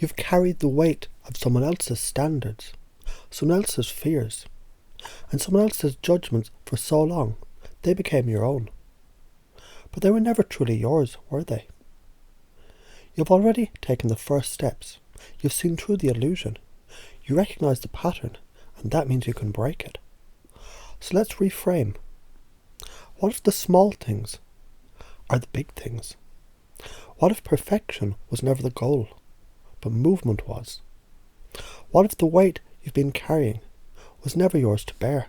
You've carried the weight of someone else's standards, someone else's fears, and someone else's judgments for so long, they became your own. But they were never truly yours, were they? You've already taken the first steps. You've seen through the illusion. You recognise the pattern, and that means you can break it. So let's reframe. What if the small things are the big things? What if perfection was never the goal, but movement was? What if the weight you've been carrying was never yours to bear?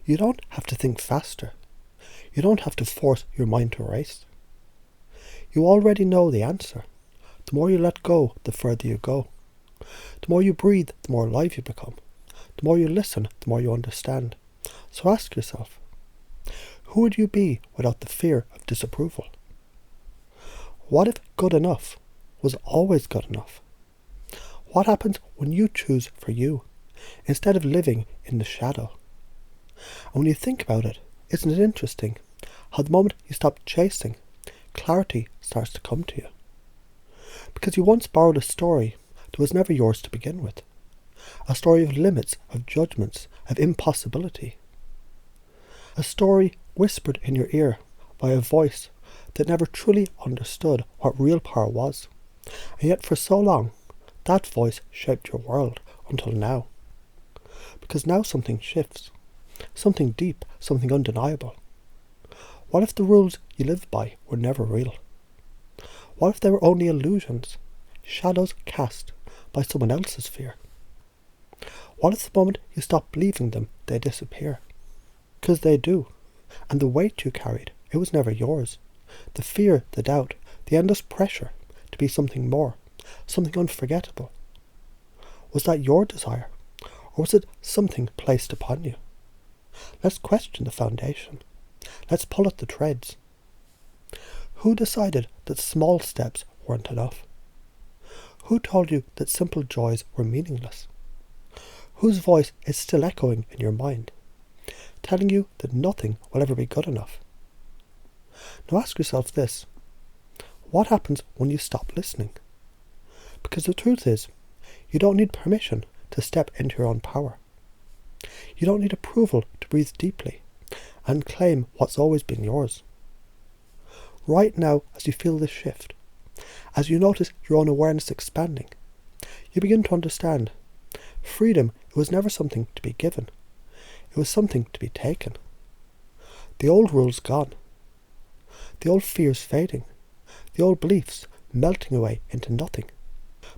You don't have to think faster. You don't have to force your mind to race. You already know the answer. The more you let go, the further you go. The more you breathe, the more alive you become. The more you listen, the more you understand. So ask yourself, who would you be without the fear of disapproval? What if good enough was always good enough? What happens when you choose for you, instead of living in the shadow? And when you think about it, isn't it interesting how the moment you stop chasing, clarity starts to come to you? Because you once borrowed a story that was never yours to begin with. A story of limits, of judgments, of impossibility. A story whispered in your ear by a voice that never truly understood what real power was. And yet for so long, that voice shaped your world until now. Because now something shifts. Something deep, something undeniable. What if the rules you lived by were never real? What if they were only illusions, shadows cast by someone else's fear? What if the moment you stop believing them, they disappear? Because they do. And the weight you carried, it was never yours. The fear, the doubt, the endless pressure to be something more, something unforgettable. Was that your desire? Or was it something placed upon you? Let's question the foundation. Let's pull at the threads. Who decided that small steps weren't enough? Who told you that simple joys were meaningless? Whose voice is still echoing in your mind, telling you that nothing will ever be good enough? Now ask yourself this. What happens when you stop listening? Because the truth is, you don't need permission to step into your own power. You don't need approval to breathe deeply and claim what's always been yours. Right now, as you feel this shift, as you notice your own awareness expanding, you begin to understand freedom, it was never something to be given. It was something to be taken. The old rules gone. The old fears fading. The old beliefs melting away into nothing.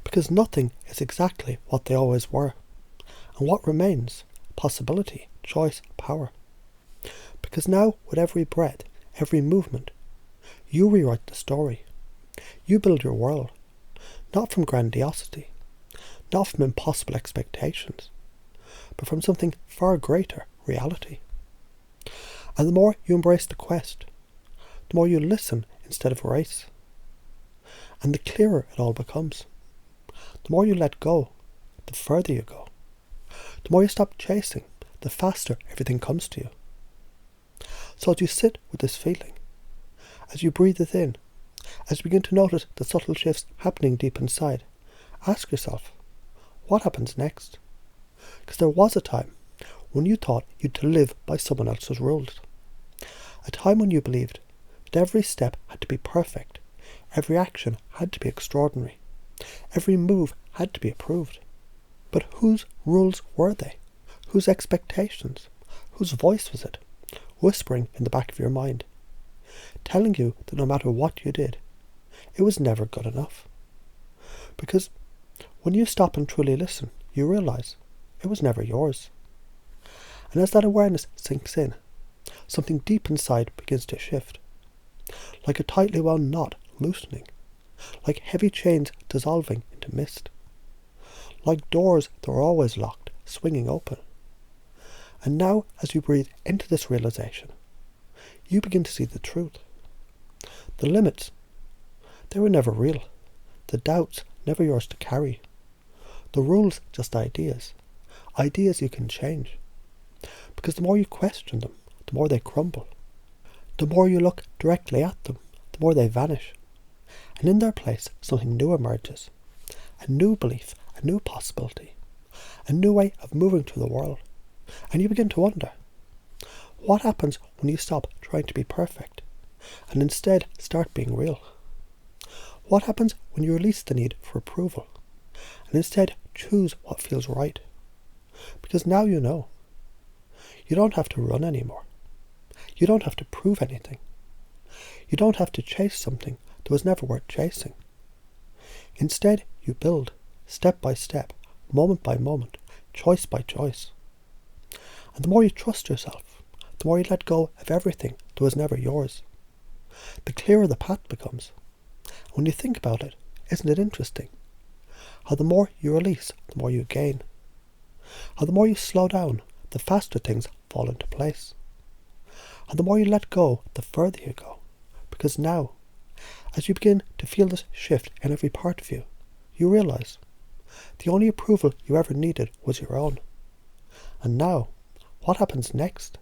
Because nothing is exactly what they always were. And what remains? Possibility, choice, power. Because now, with every breath, every movement, you rewrite the story. You build your world, not from grandiosity, not from impossible expectations, but from something far greater, reality. And the more you embrace the quest, the more you listen instead of race. And the clearer it all becomes. The more you let go, the further you go. The more you stop chasing, the faster everything comes to you. So as you sit with this feeling, as you breathe it in, as you begin to notice the subtle shifts happening deep inside, ask yourself, what happens next? Because there was a time when you thought you'd to live by someone else's rules. A time when you believed that every step had to be perfect, every action had to be extraordinary, every move had to be approved. But whose rules were they? Whose expectations? Whose voice was it? Whispering in the back of your mind, telling you that no matter what you did, it was never good enough. Because when you stop and truly listen, you realise it was never yours. And as that awareness sinks in, something deep inside begins to shift. Like a tightly wound knot loosening, like heavy chains dissolving into mist, like doors that were always locked swinging open. And now, as you breathe into this realization, you begin to see the truth. The limits, they were never real. The doubts, never yours to carry. The rules, just ideas. Ideas you can change. Because the more you question them, the more they crumble. The more you look directly at them, the more they vanish. And in their place, something new emerges. a new belief, a new possibility, a new way of moving through the world. And you begin to wonder, what happens when you stop trying to be perfect and instead start being real? What happens when you release the need for approval and instead choose what feels right? Because now you know. You don't have to run anymore. You don't have to prove anything. You don't have to chase something that was never worth chasing. Instead, you build, step by step, moment by moment, choice by choice. And the more you trust yourself, the more you let go of everything that was never yours, the clearer the path becomes. And when you think about it, isn't it interesting? How the more you release, the more you gain. How the more you slow down, the faster things fall into place. And the more you let go, the further you go. Because now, as you begin to feel this shift in every part of you, you realise the only approval you ever needed was your own. And now, what happens next?